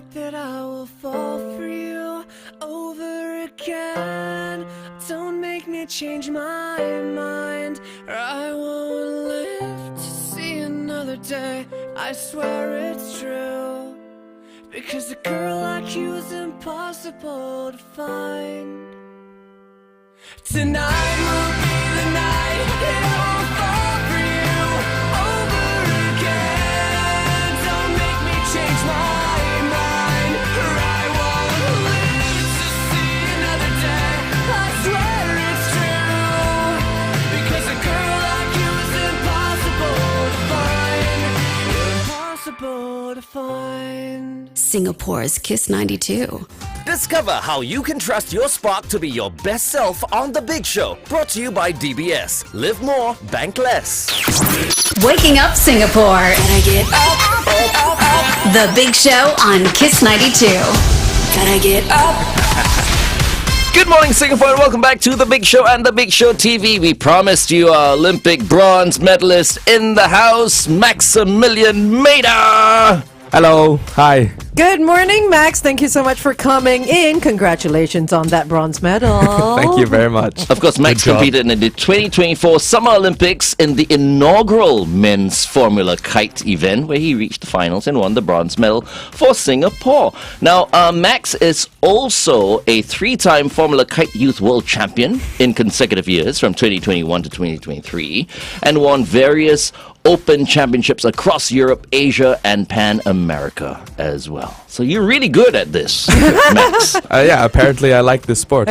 fact that I will fall for you over again. Don't make me change my mind, or I won't live to see another day. I swear it's true, because a girl like you is impossible to find. Tonight will be the night that I'll fall for you over again. Don't make me change my mind, or I won't live to see another day. I swear it's true, because a girl like you is impossible to find. Impossible to find. Singapore's Kiss 92. Discover how you can trust your spark to be your best self on The Big Show. Brought to you by DBS. Live more, bank less. Waking up Singapore. Gotta get up. The Big Show on Kiss 92. Gotta get up. Good morning, Singapore, and welcome back to The Big Show and The Big Show TV. We promised you our Olympic bronze medalist in the house, Maximilian Maeder. Hello. Hi. Good morning, Max. Thank you so much for coming in. Congratulations on that bronze medal. Thank you very much. Of course, Max competed in the 2024 Summer Olympics in the inaugural men's Formula Kite event, where he reached the finals and won the bronze medal for Singapore. Now, Max is also a three-time Formula Kite Youth World Champion in consecutive years, from 2021 to 2023, and won various Open Championships across Europe, Asia, and Pan America as well. So you're really good at this, Max. Yeah, apparently I like this sport.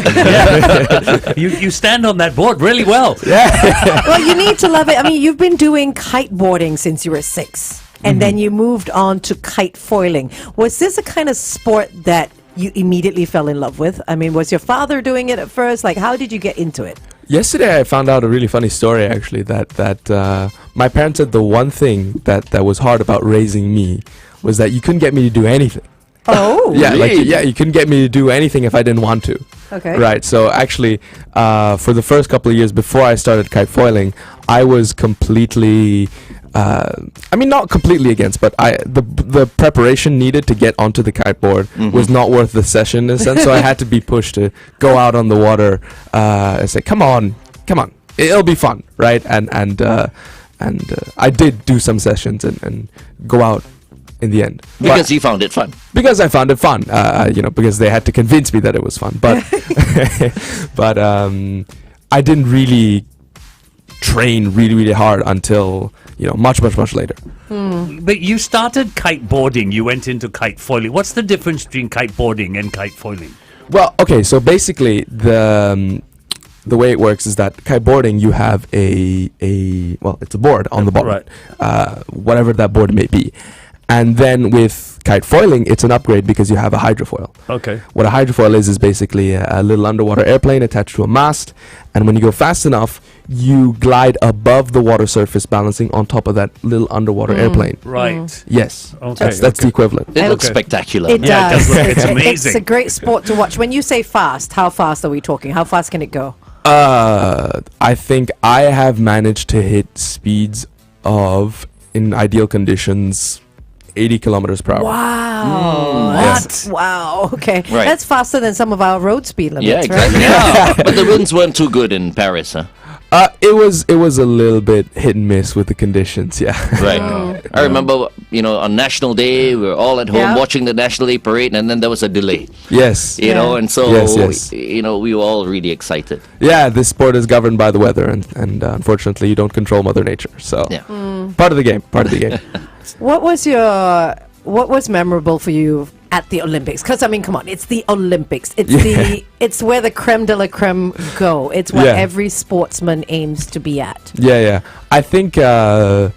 You stand on that board really well. Well, you need to love it. I mean, you've been doing kiteboarding since you were 6, and then you moved on to kite foiling. Was this a kind of sport that you immediately fell in love with? I mean, was your father doing it at first? Like, how did you get into it? Yesterday I found out a really funny story, actually, that my parents said the one thing that was hard about raising me was that you couldn't get me to do anything. Oh, Yeah, Really? you couldn't get me to do anything if I didn't want to. okay. Right, so actually, for the first couple of years before I started kite foiling, I was completely, not completely against, but the preparation needed to get onto the kiteboard was not worth the session in a sense, so I had to be pushed to go out on the water and say, come on, it'll be fun, right? And I did do some sessions and go out in the end. Because you found it fun. Because I found it fun, because they had to convince me that it was fun. But I didn't really train really hard until much later. But you started kiteboarding. You went into kite foiling. What's the difference between kiteboarding and kite foiling? Well, okay, so basically the way it works is that kiteboarding, you have it's a board on the bottom, Right. whatever that board may be. And then with kite foiling, it's an upgrade because you have a hydrofoil. Okay. What a hydrofoil is basically a little underwater airplane attached to a mast, and when you go fast enough, you glide above the water surface, balancing on top of that little underwater airplane. Right. Yes, Okay, that's the equivalent. It looks Okay. spectacular. It Yeah, it does. does look- it's amazing. It's a great sport to watch. When you say fast, how fast are we talking? How fast can it go? I think I have managed to hit speeds of, in ideal conditions, 80 kilometers per hour. Wow. Yes. Wow. Okay. Right. That's faster than some of our road speed limits, Yeah, exactly. right? But the winds weren't too good in Paris, huh? It was a little bit hit and miss with the conditions, yeah. Right. I remember, on National Day, we were all at home Yeah. watching the National Day parade, and then there was a delay, Yes. and so, Yes. we were all really excited. Yeah, this sport is governed by the weather, and unfortunately, you don't control Mother Nature. So, Yeah. part of the game. What was memorable for you at the Olympics? Because, I mean, come on, it's the Olympics. It's where the creme de la creme go. It's what Yeah. every sportsman aims to be at. Yeah. I think what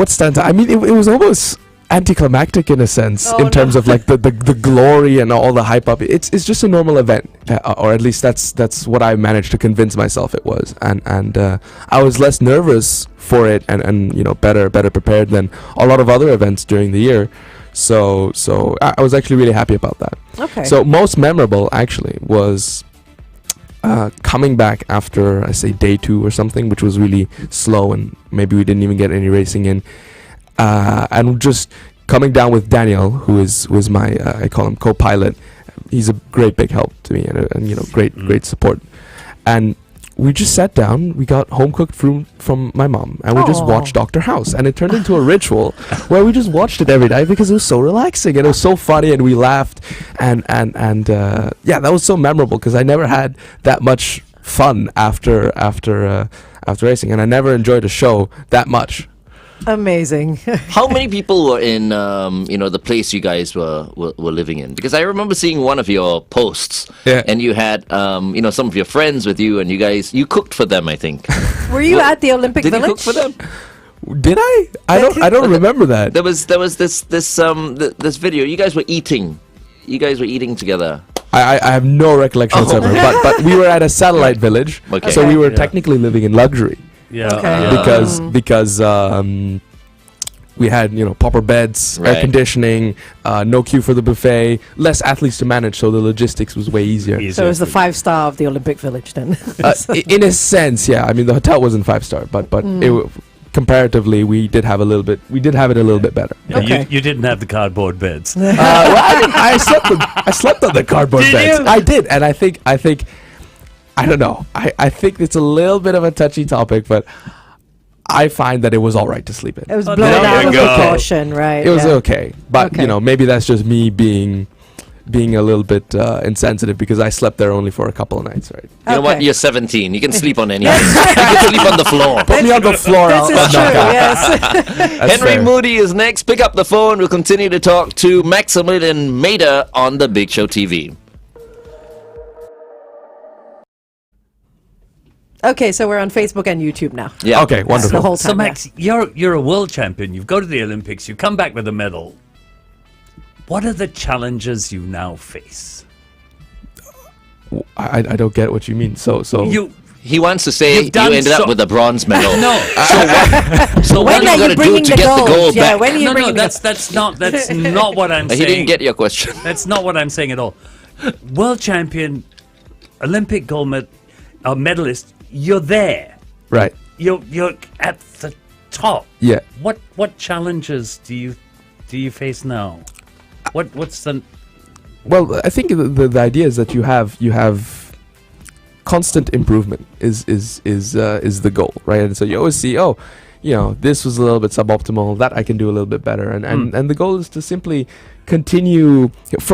stands out? I mean, it was almost anticlimactic in a sense, in terms of like the glory and all the hype up. It's just a normal event, or at least that's what I managed to convince myself it was, and I was less nervous for it and better prepared than a lot of other events during the year. So I was actually really happy about that. Okay. So most memorable actually was coming back after, I say, day 2 or something, which was really slow, and maybe we didn't even get any racing in. and just coming down with Daniel, who is my I call him co-pilot. He's a great big help to me, and great support. And we just sat down. We got home cooked food from my mom, and we just watched Doctor House. And it turned into a ritual where we just watched it every night because it was so relaxing and it was so funny, and we laughed. And yeah, that was so memorable because I never had that much fun after racing, and I never enjoyed a show that much. Amazing. How many people were in the place you guys were living in? Because I remember seeing one of your posts, and you had some of your friends with you, and you cooked for them, I think. Were you at the Olympic Did Village? you cook for them? Did I? I don't remember that. There was this video. You guys were eating. You guys were eating together. I have no recollection whatsoever. But we were at a satellite village, Okay. so we were technically living in luxury. Yeah. Okay. Because we had proper beds, air Right. conditioning, no queue for the buffet, less athletes to manage, so the logistics was way easier. So it was the 5-star of the Olympic Village then. In a sense, yeah. I mean, the hotel wasn't 5-star, but comparatively, we did have it a little bit better. Yeah, Okay. you didn't have the cardboard beds. I slept on the cardboard Did beds. you? I did, and I think I don't know. I think it's a little bit of a touchy topic, but I find that it was all right to sleep in. It was Oh, blown there out you of go. proportion, right? It was yeah. okay, but Okay. maybe that's just me being a little bit insensitive because I slept there only for a couple of nights, right? You know what? Okay. You're 17. You can sleep on anything. You can sleep on the floor. Put me on the floor. This is true, yes. That's Henry fair. Moody is next. Pick up the phone. We'll continue to talk to Maximilian Maeder on The Big Show TV. Okay, so we're on Facebook and YouTube now. Yeah. Okay, wonderful. The whole So time. Max, you're a world champion. You've go to the Olympics. You come back with a medal. What are the challenges you now face? I don't get what you mean. So You He wants to say You've you done ended so- up with a bronze medal. no. So what When are are you you going to do bringing to the get the gold? gold Yeah, back? when are you No, bringing that's not what I'm saying. He didn't get your question. That's not what I'm saying at all. World champion, Olympic gold medalist. You're there. right, You're at the top. yeah. What challenges do you face now? What's the Well, I think the idea is that you have constant improvement is the goal, right? And so you always see, this was a little bit suboptimal, that I can do a little bit better, and the goal is to simply continue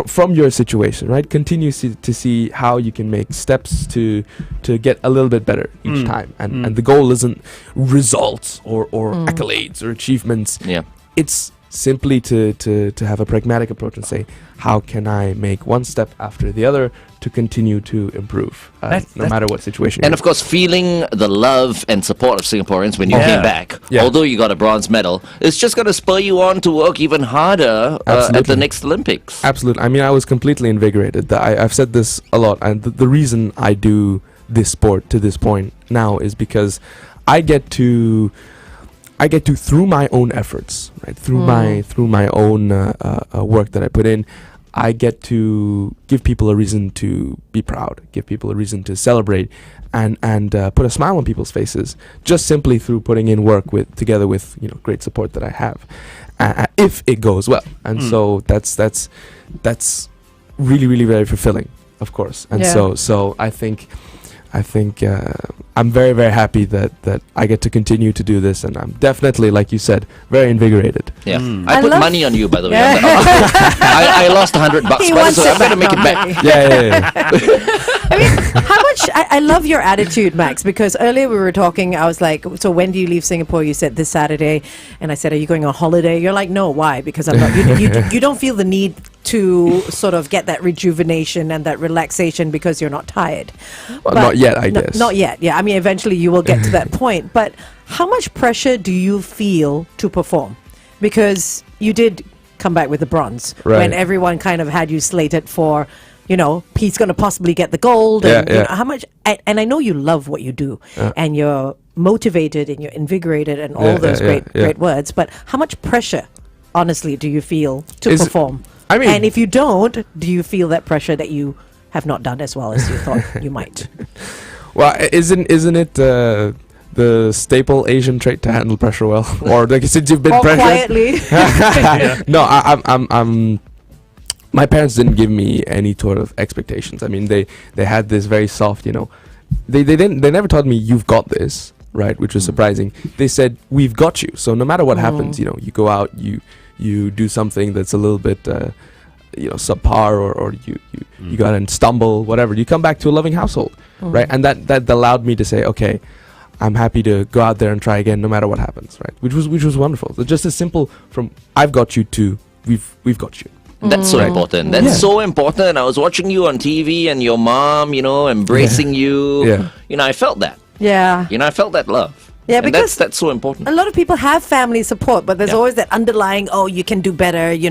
from your situation, right? Continue to see how you can make steps to get a little bit better each time, and the goal isn't results or accolades or achievements. Yeah. It's simply to have a pragmatic approach and say, how can I make one step after the other to continue to improve, no matter what situation. And of course, feeling the love and support of Singaporeans when you Yeah. came back, Yeah. although you got a bronze medal, it's just going to spur you on to work even harder at the Absolutely. next Olympics. Absolutely. I mean, I was completely invigorated. I've said this a lot, and the reason I do this sport to this point now is because I get to through my own efforts, right, through my own work that I put in, I get to give people a reason to be proud, give people a reason to celebrate, and put a smile on people's faces, just simply through putting in work together with great support that I have, if it goes well. And so that's really, really very fulfilling, of course. And Yeah. so I think I'm very, very happy that I get to continue to do this, and I'm definitely, like you said, very invigorated. Yeah. I I put love- money on you, by the way. Yeah. I lost $100, He but wants so it I'm going to back. make it No, back. Yeah. I mean, how much? I love your attitude, Max, because earlier we were talking. I was like, so when do you leave Singapore? You said this Saturday. And I said, are you going on holiday? You're like, no, why? Because I'm not. You don't feel the need to sort of get that rejuvenation and that relaxation because you're not tired. Well, not yet, I guess. Not yet. Yeah. I mean, eventually you will get to that point. But how much pressure do you feel to perform? Because you did come back with the bronze Right. when everyone kind of had you slated for, Pete's going to possibly get the gold. Yeah, And, yeah. how much? And I know you love what you do, and you're motivated and you're invigorated and all Yeah, those yeah, yeah, yeah. great words. But how much pressure, honestly, do you feel to Is- perform? I mean- and if you don't, do you feel that pressure that you have not done as well as you thought you might? Well, isn't it the staple Asian trait to handle pressure well, or like since you've been Or pressured. quietly. No, I'm. My parents didn't give me any sort of expectations. I mean, they had this very soft, they never told me you've got this, right, which was surprising. They said we've got you. So no matter what happens, you go out, you do something that's a little bit subpar, or you go out and stumble, whatever. You come back to a loving household, right? And that allowed me to say, okay, I'm happy to go out there and try again no matter what happens, right? Which was wonderful. So just as simple from I've got you to we've got you. That's so important. That's so important. I was watching you on TV and your mom, embracing you. Yeah. I felt that. Yeah. I felt that love. Yeah, And because that's so important. a lot of people have family support, but there's always that underlying, oh, you can do better. You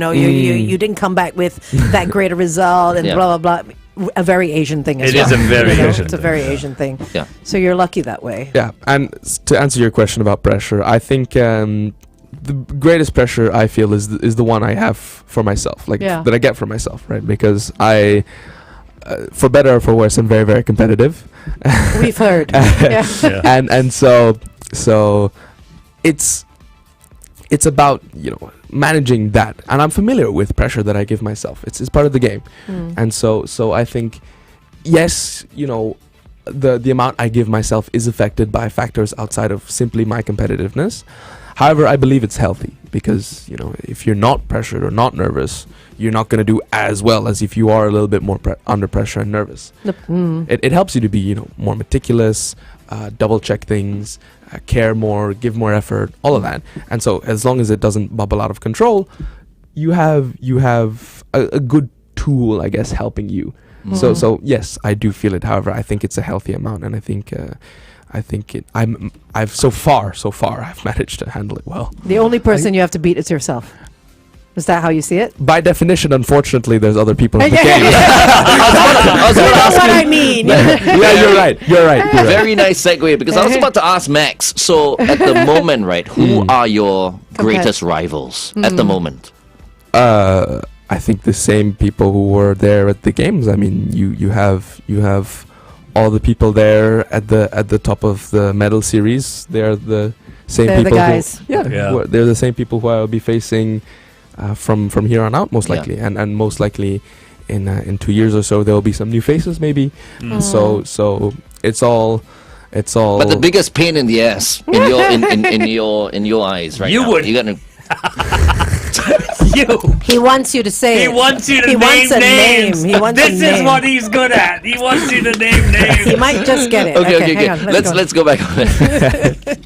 didn't come back with that great a result, and Yeah. blah blah blah. A very Asian thing as It well. is a very Asian It's a thing, very Asian thing. Yeah. So you're lucky that way. Yeah, and to answer your question about pressure, I think the greatest pressure I feel is the one I have for myself, that I get for myself, right? Because I, for better or for worse, I'm very, very competitive. We've heard. Yeah. And so it's about managing that, and I'm familiar with pressure that I give myself. It's part of the game, and so I think yes, the amount I give myself is affected by factors outside of simply my competitiveness. However, I believe it's healthy because if you're not pressured or not nervous, you're not going to do as well as if you are a little bit more under pressure and nervous. It helps you to be more meticulous, double check things, care more, give more effort, all of that. And so as long as it doesn't bubble out of control, you have a good tool, I guess, helping you. So yes, I do feel it. However, I think it's a healthy amount, and I think I've so far I've managed to handle it well. The only person you have to beat is yourself. Is that how you see it? By definition, unfortunately, there's other people in the Yeah. game. That's what I mean. Yeah, you're right. You're right. Very nice segue, because I was about to ask Max. So at the moment, right, who are your greatest rivals at the moment? I think the same people who were there at the games. I mean, you have all the people there at the top of the medal series. They're the same They're the people. guys. They're the same people who I'll be facing from here on out, most likely, and most likely in 2 years or so there will be some new faces, maybe. So it's all. But the biggest pain in the ass in your eyes right You now. would- You got to. He wants you to say He it. wants you to He name wants a names. name. He wants This a is name. what he's good at. He wants you to name names. He might just get it. Okay. Hang on. Let's go back on it.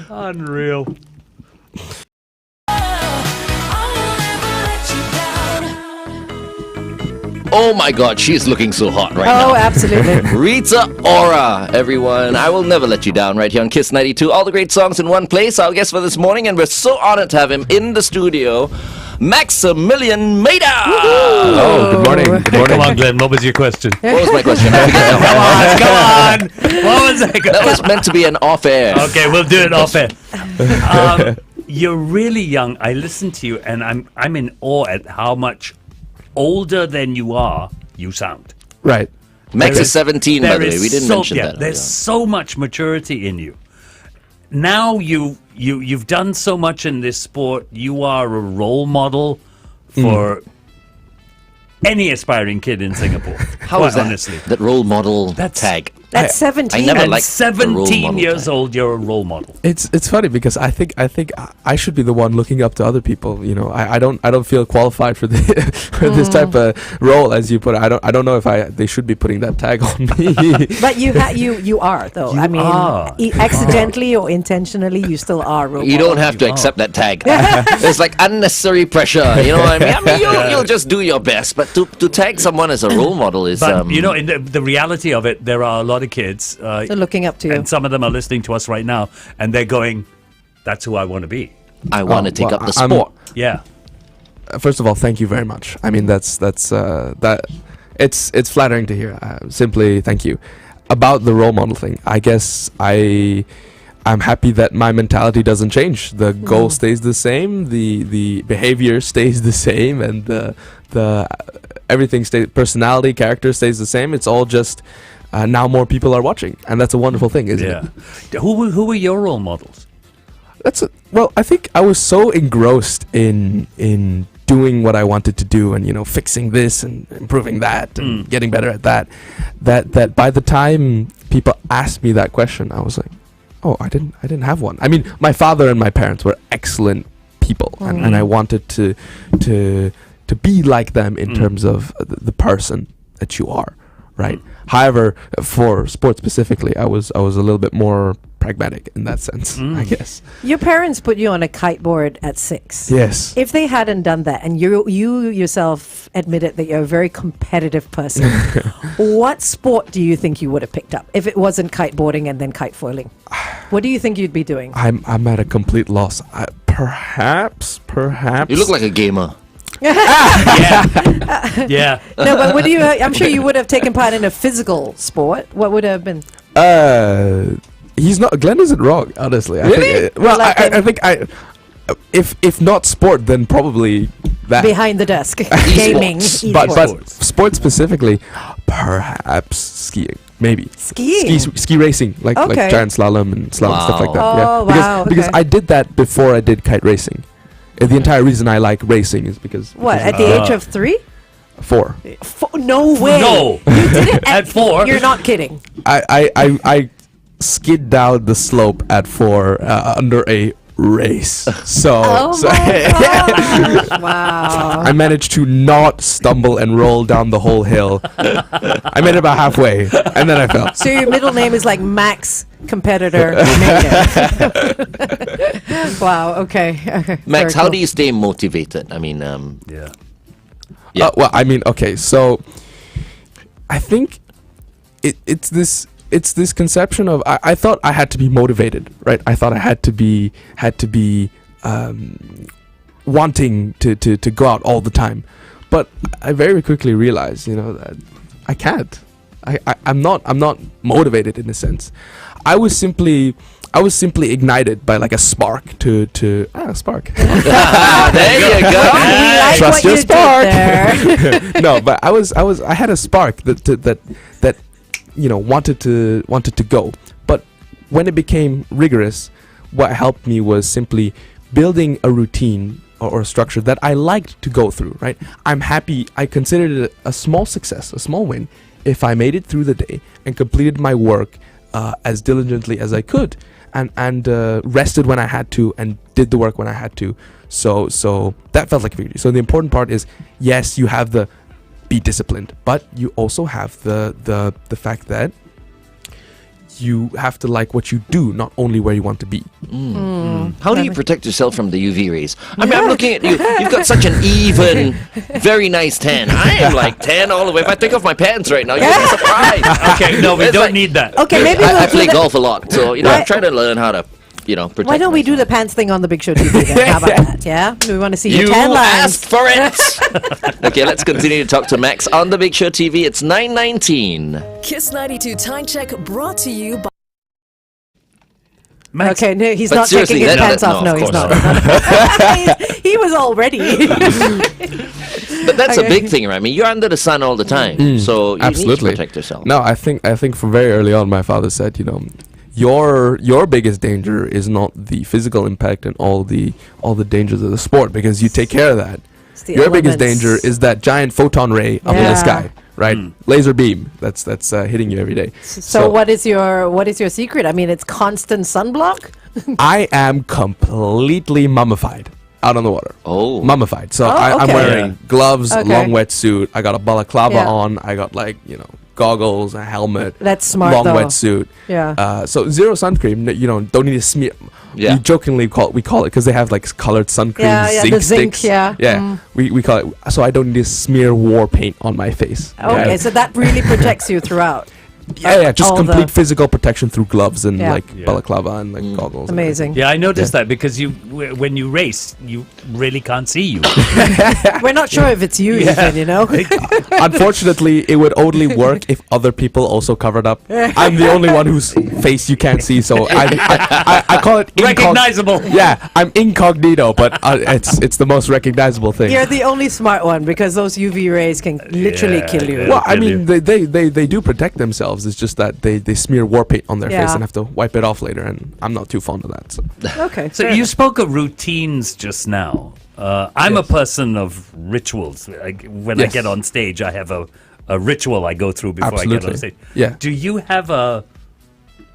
Unreal. Oh my God, she's looking so hot right Oh, now. absolutely. Rita Ora, everyone. I will never let you down right here on Kiss 92. All the great songs in one place. Our guest for this morning, and we're so honored to have him in the studio, Maximilian Maeder. Oh, good morning. Good morning. Come on, Glenn. What was your question? What was my question? I forget now. Come on. What was that? That was meant to be an off-air. Okay, we'll do it off air. You're really young. I listen to you, and I'm in awe at how much older than you are you sound. Right. Max There is 17, by the way. We didn't mention that. There's so much maturity in you. Now you've done so much in this sport. You are a role model for any aspiring kid in Singapore. How is that? Honestly, That role model That's- tag. That's 17. I never at liked the role 17 model years tag. old, you're a role model. It's funny because I think I should be the one looking up to other people. I don't feel qualified for for this type of role, as you put it. I don't know if they should be putting that tag on me. But you are though. You I mean, are. accidentally or intentionally, you still are. A role You model. don't have to accept that tag. It's like unnecessary pressure. You know what I mean? You'll just do your best, but to tag someone as a role model is. But in the reality of it, there are a lot of kids, They're looking up to you. and some of them are listening to us right now, and they're going, "That's who I want to be." I want to take well, up the I'm- sport. Yeah. First of all, thank you very much. I mean, that's it's flattering to hear. Simply, thank you. About the role model thing, I guess I'm happy that my mentality doesn't change. The goal stays the same. The behavior stays the same, and the everything stays. Personality, character stays the same. It's all just now more people are watching, and that's a wonderful thing, isn't it? Who were your role models? Well, I think I was so engrossed in doing what I wanted to do, and fixing this and improving that and getting better at that by the time people asked me that question, I was like, oh, I didn't have one. I mean, my father and my parents were excellent people, and I wanted to be like them in terms of the person that you are, right? However, for sports specifically, I was a little bit more pragmatic in that sense, I guess. Your parents put you on a kiteboard at 6. Yes. If they hadn't done that, and you yourself admitted that you're a very competitive person, what sport do you think you would have picked up if it wasn't kiteboarding and then kite foiling? What do you think you'd be doing? I'm at a complete loss. Perhaps. You look like a gamer. Yeah. No, but what do you? I'm sure you would have taken part in a physical sport. What would have been? He's not. Glenn isn't wrong, honestly. Really? I think if not sport, then probably that. Behind the desk, gaming, But esports. sport specifically, perhaps skiing, maybe. Skiing? Ski racing, like giant slalom and slalom stuff like that. Oh, wow, Because okay. I did that before I did kite racing. The entire reason I like racing is because What, because at the age of 3? 4. No way. No. You did it At 4? You're not kidding. I skid down the slope at 4 under a race. So, Wow. I managed to not stumble and roll down the whole hill. I made it about halfway, and then I fell. So your middle name is like Max Competitor Maeder. Wow, okay. Max, Very how cool. do you stay motivated? I mean, Yeah. Well, I mean, okay, so I think it's this conception of I thought I had to be motivated, right? I thought I had to be wanting to go out all the time, but I very quickly realized, that I can't. I'm not motivated in a sense. I was simply ignited by like a spark to spark. there you go. We like Trust what your you spark. did there. No, but I had a spark that wanted to go. But when it became rigorous, what helped me was simply building a routine or a structure that I liked to go through, right? I'm happy. I considered it a small success, a small win, if I made it through the day and completed my work as diligently as I could, and rested when I had to and did the work when I had to. So that felt like a victory. So the important part is, yes, you have the be disciplined, but you also have the fact that you have to like what you do, not only where you want to be. How do you protect yourself from the UV rays? I mean, I'm looking at you. You've got such an even, very nice tan. I am like tan all the way. If I take off my pants right now, you'll be surprised. Okay, no, we It's don't like- need that. Okay, maybe I we'll play do golf a lot, so I'm trying to learn how to, protect. Why don't we do myself. the pants thing on the Big Show TV then? How about that? Yeah, we want to see your You tan lines. asked for it. Okay, let's continue to talk to Max on the Big Show TV. It's 9:19. Kiss 92 Time Check brought to you by Max, Okay, no, he's But not taking seriously, his that- pants that- off. no, No, of he's course not. He was all ready. But that's a Okay. big thing, right? I mean, you're under the sun all the time, so you Absolutely. need to protect yourself. No, I think from very early on, my father said, your biggest danger is not the physical impact and all the dangers of the sport, because you take care of that. It's the Your biggest elements. danger is that giant photon ray up in Yeah. the sky, right? Laser beam that's hitting you every day. So what is your secret? I mean, it's constant sunblock. I am completely mummified out on the water. Oh. Mummified. So Oh, I'm okay. wearing Yeah. gloves, Okay. long wetsuit. I got a balaclava Yeah. on. I got goggles, a helmet. That's smart, long though. wetsuit. Yeah. So zero sunscream. Don't need to smear. Yeah. We jokingly call it because they have like colored sun creams, Yeah, zinc the zinc, sticks. yeah. Yeah. We call it. So I don't need to smear war paint on my face. Okay, Yeah. so that really protects you throughout. Yeah, just all complete the- physical protection through gloves and Yeah. balaclava and goggles. and Amazing. Yeah, I noticed that because when you race, you really can't see you. We're not sure if it's you, Yeah. even. Unfortunately, it would only work if other people also covered up. I'm the only one whose face you can't see, so I call it Recognizable. Yeah, I'm incognito, but it's the most recognizable thing. You're the only smart one because those UV rays can literally Yeah, kill you. yeah. Well, I Kill mean, they do protect themselves. themselves. It's just that they smear war paint on their face Yeah. and have to wipe it off later, and I'm not too fond of that. So. Okay. So fair you enough. spoke of routines just now. I'm a person of rituals. When I Yes. get on stage, I have a ritual I go through before I get on Absolutely. stage. Yeah. Do you have a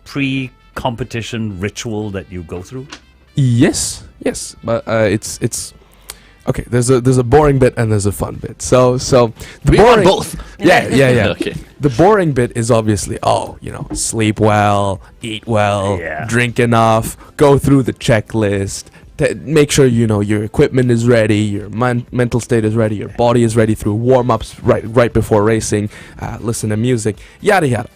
pre-competition ritual that you go through? Yes, but it's okay. There's a boring bit and there's a fun bit. So the We want boring both. Yeah. Okay. The boring bit is obviously sleep well, eat well, Yeah. drink enough, go through the checklist. Make sure your equipment is ready, your mental state is ready, your body is ready through warm-ups right before racing, listen to music, yada yada.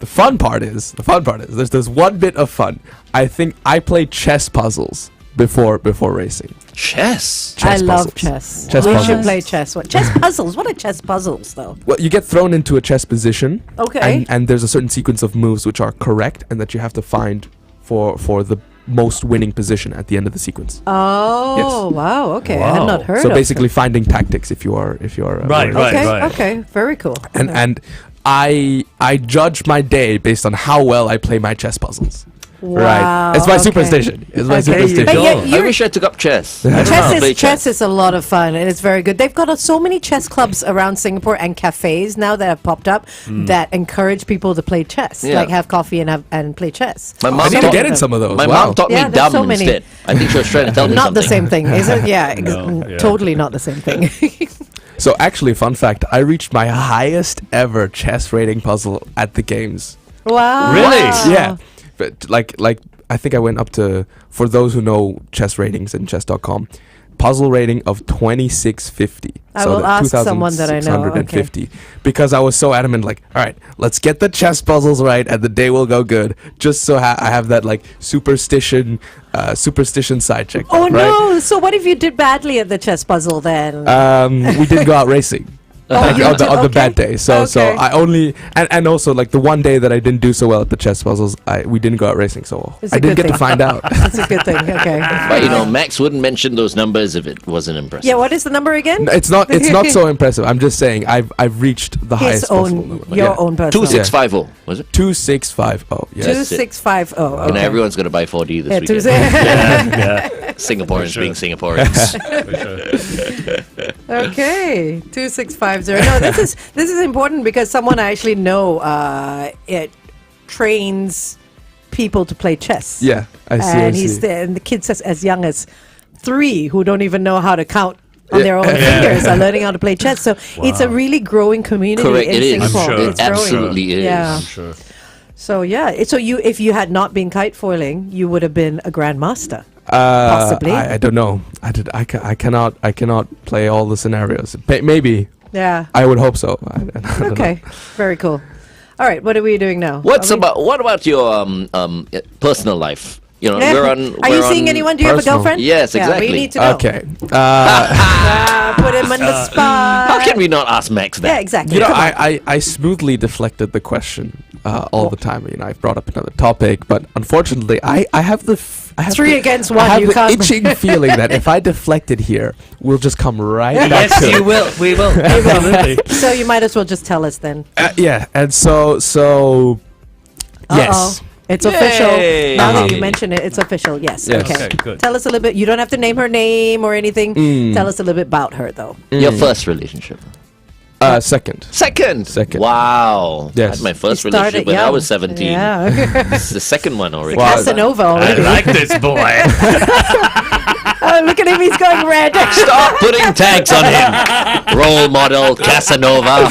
The fun part is there's one bit of fun. I think I play chess puzzles before racing. Chess. I Chess love puzzles. chess. Chess we puzzles. should play chess. Chess puzzles. What are chess puzzles, though? Well, you get thrown into a chess position. Okay. And there's a certain sequence of moves which are correct and that you have to find for the most winning position at the end of the sequence. Oh, wow. Okay. I have Wow. not heard So of basically finding tactics if you are Right, aware. right. Okay. Very cool. And I judge my day based on how well I play my chess puzzles. Wow, Right. It's my okay. superstition. It's my Okay. superstition. But go. yet I you're, wish I took up chess. I don't know how to play chess is a lot of fun and it's very good. They've got so many chess clubs around Singapore and cafes now that have popped up that encourage people to play chess, Yeah. like have coffee and play chess. My I mom need to taught- get in some of those. My Wow. mom taught Yeah, me there's dumb so many. instead. I think she was trying to tell me Not something. the same thing, is it? Yeah, No, yeah. totally not the same thing. So actually, fun fact, I reached my highest ever chess rating puzzle at the games. Wow. Really? Yeah. But like I think I went up to, for those who know chess ratings and chess.com, puzzle rating of 2650. I will ask someone that I know, 2650. Because I was so adamant, like, all right, let's get the chess puzzles right and the day will go good. Just so I have that like superstition side check. Oh right? no! So what if you did badly at the chess puzzle then? We didn't go out racing. Like, you on the okay. bad day. So Okay. I only and also like the one day that I didn't do so well at the chess puzzles, we didn't go out racing, so It's a I didn't good get to thing. find out. That's a good thing. Okay. But Max wouldn't mention those numbers if it wasn't impressive. Yeah. What is the number again? It's not so impressive. I'm just saying I've reached the His highest possible own, number. your own personal. 2650, was it? 2650. Yes. 2650. You know, everyone's going to buy 4D this Yeah, weekend. Yeah. Singaporeans For sure. being Singaporeans. Okay, 2650. No, this is important because someone I actually know it trains people to play chess. Yeah, I see. and I he's see. there, and the kids as young as 3 who don't even know how to count on Yeah. their own fingers are learning how to play chess. So it's a really growing community Correct, in it is. Singapore. I'm sure. It's It growing. absolutely is. Yeah. I'm sure. So yeah, so if you had not been kite foiling, you would have been a grandmaster. Uh, Possibly. I don't know. I cannot play all the scenarios. Maybe. Yeah. I would hope so. I don't know. Okay. Very cool. All right. What are we doing now? What Are we- about your personal life? You know, Yeah. we're on. Are you we're seeing on- anyone? Do you have a personal. girlfriend? Yes, Yeah, exactly. we need to know. Okay. Put him on the spot. How can we not ask Max that? Yeah, exactly. You know, Come on. I smoothly deflected the question all the time. You know, I've brought up another topic, but unfortunately, I have the I have 3 the, against I 1. have You the can't. itching feeling that if I deflect it here, we'll just come right back Yes, to you it. will. We will. Absolutely. So you might as well just tell us then. Yeah, and so yes. It's Yay. official. Now that Uh-huh. you mention it, it's official. Yes. Yes. Okay. Okay, good. Tell us a little bit. You don't have to name her name or anything. Tell us a little bit about her, though. Your first relationship. Second. Second. Yes. Wow. I had my first You started relationship when I young. was 17. Yeah. It's the second one already. Wow. Casanova I already. like this boy. Oh, look at him. He's going red. Stop putting tags on him. Role model, Casanova.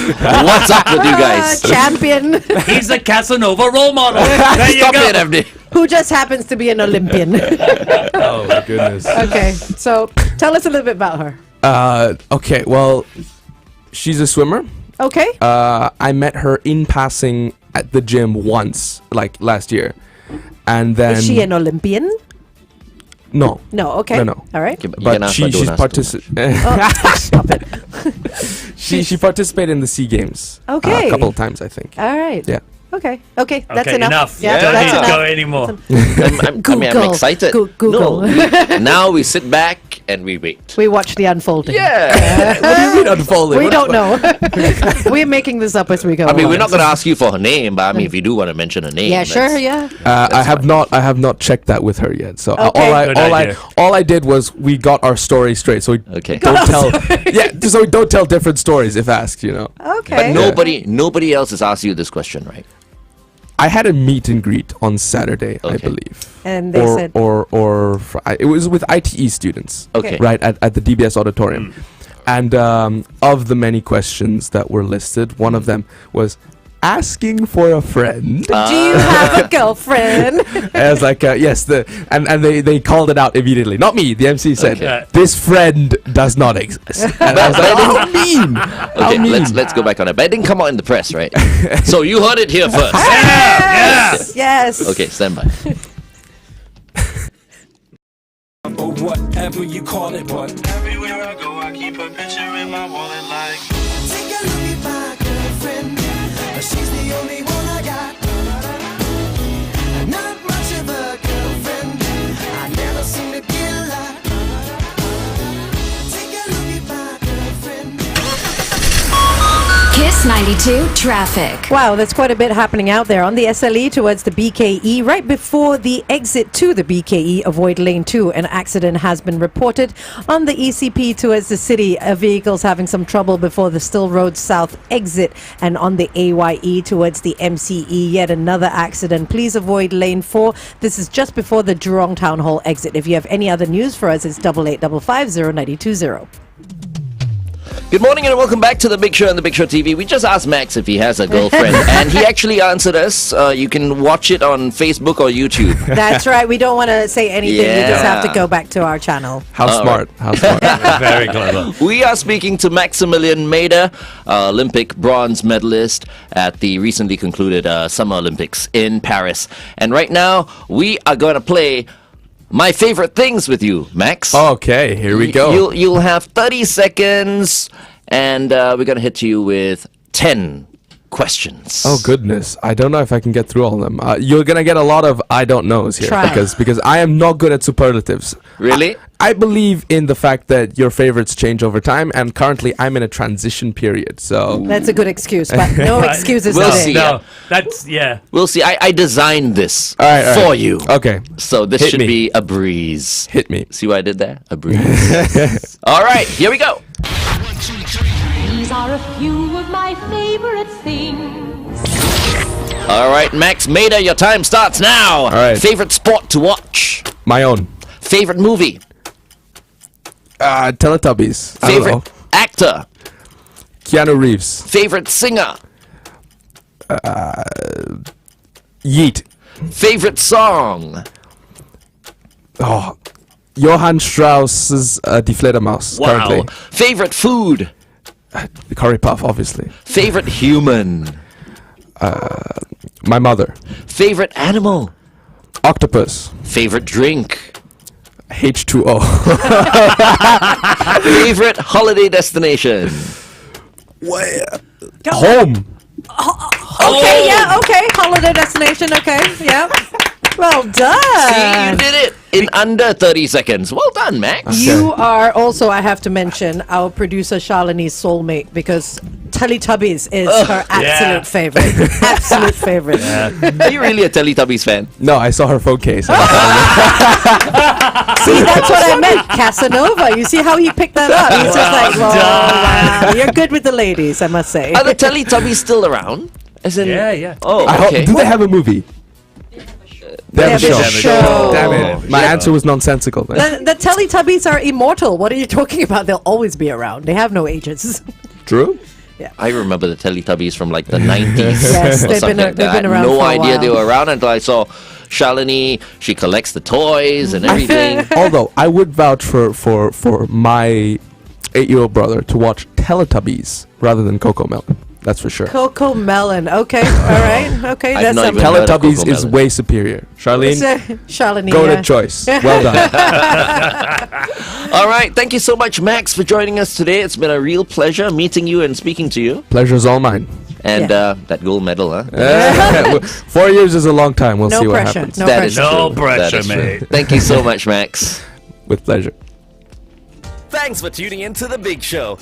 What's up with you guys? Champion. He's a Casanova role model. There you Stop go. it, FD. Who just happens to be an Olympian. Oh my goodness. Okay. So tell us a little bit about her. Okay. Well, she's a swimmer. Okay. I met her in passing at the gym once, like last year, and then Is she an Olympian? no, No. Okay. No. All right. Okay, but you but can ask, but she's don't ask too much. Stop it. she participated in the SEA Games. Okay. A couple of times, I think. All right. Yeah. Okay, that's Okay, enough. Yeah, don't that's need to enough. go anymore. I'm excited. Google. No, now we sit back and we wait. We watch the unfolding. Yeah. What do you mean unfolding? We What- don't know. We're making this up as we go. I mean, we're along. not going to ask you for her name, but I mean, if you do want to mention her name. Yeah, sure. that's- Yeah. I have not checked that with her yet. So Okay. Good idea. all I did was we got our story straight. So we Okay. don't tell. So we don't tell different stories if asked. You know. Okay. But nobody else has asked you this question, right? I had a meet and greet on Saturday, I Okay. believe. And they said- it was with ITE students. Okay. Right at the DBS auditorium. And of the many questions that were listed, one of them was asking for a friend. Do you have a girlfriend? I was like, yes, and they called it out immediately. Not me. The MC said, Okay. this friend does not exist. And I was like, how mean? How Okay, mean? let's go back on it. But it didn't come out in the press, right? So you heard it here first. Yes. Okay, stand by. Or whatever you call it, but everywhere I go, I keep a picture in my wallet like. Take a look at my girlfriend. She's the only one I got. Not much of a girlfriend. I never seem to get a lot. Take a look at my girlfriend. Kiss 92 traffic. Wow, there's quite a bit happening out there on the SLE towards the BKE. Right before the exit to the BKE, avoid lane 2. An accident has been reported. On the ECP towards the city, vehicles having some trouble before the Still Road South exit. And on the AYE towards the MCE, yet another accident. Please avoid lane 4. This is just before the Jurong Town Hall exit. If you have any other news for us, it's 8855 Good morning and welcome back to The Big Show on The Big Show TV. We just asked Max if he has a girlfriend, and he actually answered us. You can watch it on Facebook or YouTube. That's right. We don't want to say anything. You just have to Yeah. go back to our channel. How smart. How smart. Very clever. We are speaking to Maximilian Maeder, Olympic bronze medalist at the recently concluded Summer Olympics in Paris. And right now, we are going to play my favorite things with you, Max. Okay, here we go. You'll have 30 seconds, and we're going to hit you with 10 questions. Oh goodness, I don't know if I can get through all of them. You're gonna get a lot of I don't knows here Try. because I am not good at superlatives. Really? I believe in the fact that your favorites change over time, and currently I'm in a transition period. So That's a good excuse, but no excuses We'll today. see. No, that's We'll see. I designed this All right. for you. Okay, So this Hit should me. be a breeze. hit me. See what I did there? A breeze. All right, here we go. These are a few of my favorite things. All right, Max Maeder, your time starts now. All right. Favorite sport to watch? My own. Favorite movie? Teletubbies. I don't know. Favorite actor? Keanu Reeves. Favorite singer? Yeet. Favorite song? Oh, Johann Strauss's Die Fledermaus. Wow. Currently. Favorite food? The curry puff, obviously. Favorite human? My mother. Favorite animal? Octopus. Favorite drink? H2O. Favorite holiday destination? Home. Okay, yeah, okay. Holiday destination, okay, yeah. Well done. See, you did it in under 30 seconds. Well done, Max. You are also, I have to mention, our producer Shalini's soulmate because Teletubbies is her absolute Yeah. favorite. Absolute favorite. Are you really a Teletubbies fan? No, I saw her phone case. See, that's what I meant. Casanova. You see how he picked that up? He's just like, wow. You're good with the ladies, I must say. Are the Teletubbies still around? As in, Yeah. Oh, I hope, okay. do they have a movie? They have a They have show. a show. Damn it. My answer was nonsensical. Then. The Teletubbies are immortal. What are you talking about? They'll always be around. They have no ages. True? I remember the Teletubbies from like the 90s. Yes, or they've something been- like they've that. been I around had no for a idea while. they were around until I saw Shalini. She collects the toys and everything. Although I would vouch for my 8-year-old brother to watch Teletubbies rather than Coco Melon. That's for sure. Coco Melon. Okay, all right. Okay, I've that's not something. even heard of Teletubbies Coco is Melon. way superior. Charlene, Shalini. go yeah. to choice. Well done. All right. Thank you so much, Max, for joining us today. It's been a real pleasure meeting you and speaking to you. Pleasure's all mine. And that gold medal, huh? 4 years is a long time. We'll No see what pressure. happens. No That is pressure. No true. pressure, That is true. mate. Thank you so much, Max. With pleasure. Thanks for tuning in to The Big Show.